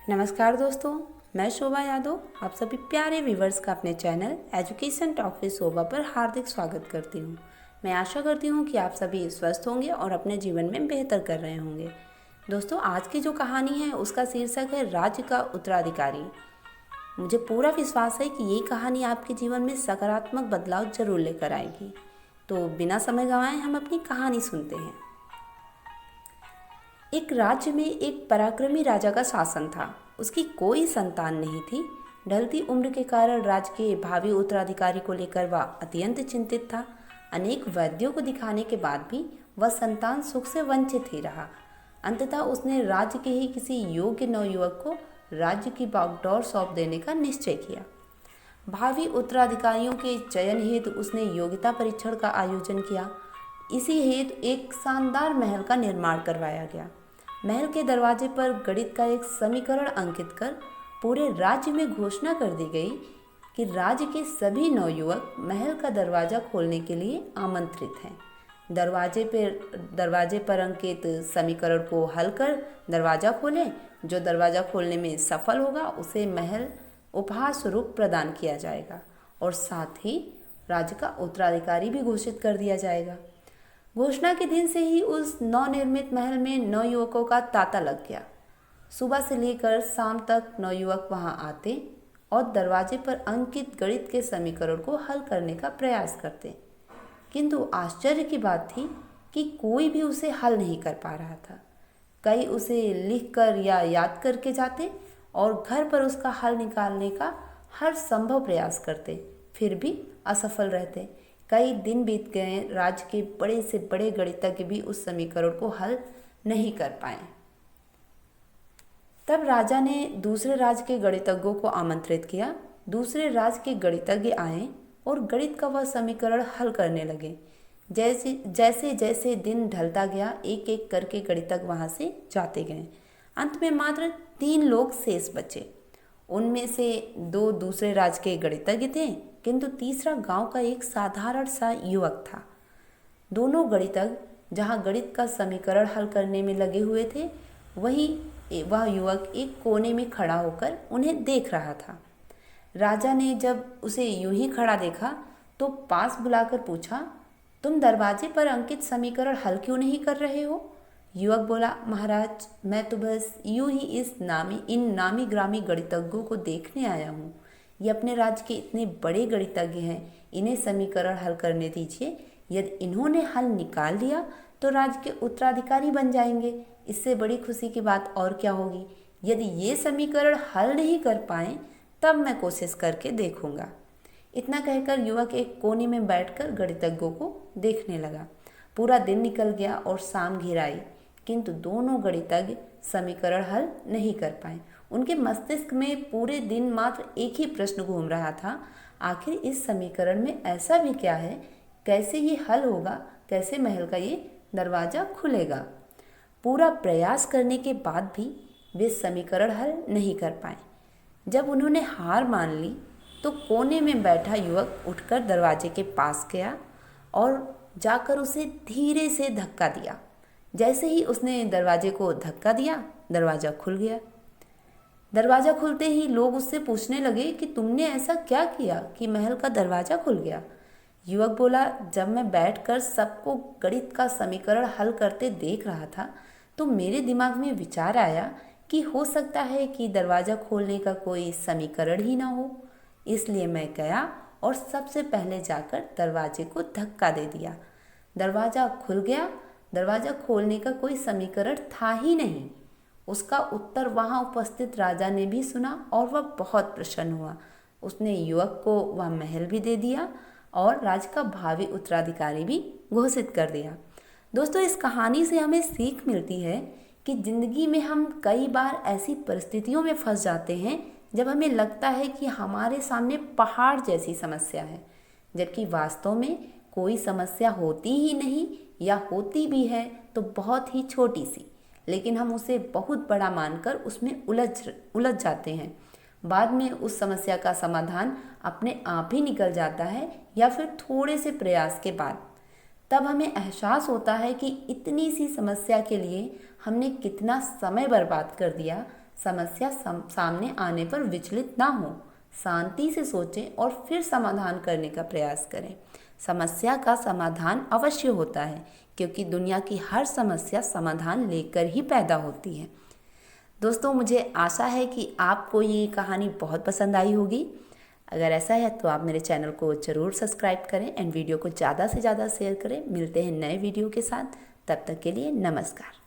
नमस्कार दोस्तों, मैं शोभा यादव आप सभी प्यारे व्यूवर्स का अपने चैनल एजुकेशन टॉक विद शोभा पर हार्दिक स्वागत करती हूँ। मैं आशा करती हूँ कि आप सभी स्वस्थ होंगे और अपने जीवन में बेहतर कर रहे होंगे। दोस्तों, आज की जो कहानी है उसका शीर्षक है राज्य का उत्तराधिकारी। मुझे पूरा विश्वास है कि ये कहानी आपके जीवन में सकारात्मक बदलाव जरूर लेकर आएगी। तो बिना समय गंवाए हम अपनी कहानी सुनते हैं। एक राज्य में एक पराक्रमी राजा का शासन था। उसकी कोई संतान नहीं थी। ढलती उम्र के कारण राज्य के भावी उत्तराधिकारी को लेकर वह अत्यंत चिंतित था। अनेक वैद्यों को दिखाने के बाद भी वह संतान सुख से वंचित ही रहा। अंततः उसने राज्य के ही किसी योग्य नवयुवक को राज्य की बागडोर सौंप देने का निश्चय किया। भावी उत्तराधिकारियों के चयन हेतु उसने योग्यता परीक्षण का आयोजन किया। इसी हेतु एक शानदार महल का निर्माण करवाया गया। महल के दरवाजे पर गणित का एक समीकरण अंकित कर पूरे राज्य में घोषणा कर दी गई कि राज्य के सभी नवयुवक महल का दरवाजा खोलने के लिए आमंत्रित हैं। दरवाजे पर अंकित समीकरण को हल कर दरवाजा खोलें। जो दरवाजा खोलने में सफल होगा उसे महल उपहार स्वरूप प्रदान किया जाएगा और साथ ही राज्य का उत्तराधिकारी भी घोषित कर दिया जाएगा। घोषणा के दिन से ही उस नवनिर्मित महल में नवयुवकों का तांता लग गया। सुबह से लेकर शाम तक नवयुवक वहां आते और दरवाजे पर अंकित गणित के समीकरण को हल करने का प्रयास करते, किंतु आश्चर्य की बात थी कि कोई भी उसे हल नहीं कर पा रहा था। कई उसे लिखकर या याद करके जाते और घर पर उसका हल निकालने का हर संभव प्रयास करते, फिर भी असफल रहते। कई दिन बीत गए, राज्य के बड़े से बड़े गणितज्ञ भी उस समीकरण को हल नहीं कर पाए। तब राजा ने दूसरे राज्य के गणितज्ञों को आमंत्रित किया। दूसरे राज्य के गणितज्ञ आए और गणित का वह समीकरण हल करने लगे। जैसे जैसे दिन ढलता गया, एक एक करके गणितज्ञ वहां से जाते गए। अंत में मात्र 3 लोग शेष बचे। उनमें से 2 दूसरे राज्य के गणितज्ञ थे, किंतु तीसरा गांव का एक साधारण सा युवक था। दोनों गणितज्ञ जहां गणित का समीकरण हल करने में लगे हुए थे, वहीं वह युवक एक कोने में खड़ा होकर उन्हें देख रहा था। राजा ने जब उसे यूं ही खड़ा देखा तो पास बुलाकर पूछा, तुम दरवाजे पर अंकित समीकरण हल क्यों नहीं कर रहे हो? युवक बोला, महाराज, मैं तो बस यूं ही इन नामी ग्रामी गणितज्ञों को देखने आया हूँ। ये अपने राज्य के इतने बड़े गणितज्ञ हैं, इन्हें समीकरण हल करने दीजिए। यदि इन्होंने हल निकाल लिया तो राज्य के उत्तराधिकारी बन जाएंगे। इससे बड़ी खुशी की बात और क्या होगी। यदि ये समीकरण हल नहीं कर पाए तब मैं कोशिश करके देखूंगा। इतना कहकर युवक एक कोने में बैठकर गणितज्ञों को देखने लगा। पूरा दिन निकल गया और शाम घिर आई, किंतु दोनों गणितज्ञ समीकरण हल नहीं कर पाए। उनके मस्तिष्क में पूरे दिन मात्र एक ही प्रश्न घूम रहा था, आखिर इस समीकरण में ऐसा भी क्या है? कैसे ये हल होगा? कैसे महल का ये दरवाजा खुलेगा? पूरा प्रयास करने के बाद भी वे समीकरण हल नहीं कर पाए। जब उन्होंने हार मान ली तो कोने में बैठा युवक उठकर दरवाजे के पास गया और जाकर उसे धीरे से धक्का दिया। जैसे ही उसने दरवाजे को धक्का दिया, दरवाजा खुल गया। दरवाजा खुलते ही लोग उससे पूछने लगे कि तुमने ऐसा क्या किया कि महल का दरवाजा खुल गया? युवक बोला, जब मैं बैठकर सबको गणित का समीकरण हल करते देख रहा था तो मेरे दिमाग में विचार आया कि हो सकता है कि दरवाजा खोलने का कोई समीकरण ही ना हो। इसलिए मैं गया और सबसे पहले जाकर दरवाजे को धक्का दे दिया। दरवाजा खुल गया। दरवाजा खोलने का कोई समीकरण था ही नहीं। उसका उत्तर वहां उपस्थित राजा ने भी सुना और वह बहुत प्रसन्न हुआ। उसने युवक को वह महल भी दे दिया और राज्य का भावी उत्तराधिकारी भी घोषित कर दिया। दोस्तों, इस कहानी से हमें सीख मिलती है कि जिंदगी में हम कई बार ऐसी परिस्थितियों में फंस जाते हैं जब हमें लगता है कि हमारे सामने पहाड़ जैसी समस्या है, जबकि वास्तव में कोई समस्या होती ही नहीं, या होती भी है तो बहुत ही छोटी सी, लेकिन हम उसे बहुत बड़ा मानकर उसमें उलझ जाते हैं। बाद में उस समस्या का समाधान अपने आप ही निकल जाता है या फिर थोड़े से प्रयास के बाद। तब हमें एहसास होता है कि इतनी सी समस्या के लिए हमने कितना समय बर्बाद कर दिया। समस्या सामने आने पर विचलित ना हो, शांति से सोचें और फिर समाधान करने का प्रयास करें। समस्या का समाधान अवश्य होता है, क्योंकि दुनिया की हर समस्या समाधान लेकर ही पैदा होती है। दोस्तों, मुझे आशा है कि आपको ये कहानी बहुत पसंद आई होगी। अगर ऐसा है तो आप मेरे चैनल को ज़रूर सब्सक्राइब करें एंड वीडियो को ज़्यादा से ज़्यादा शेयर करें। मिलते हैं नए वीडियो के साथ, तब तक के लिए नमस्कार।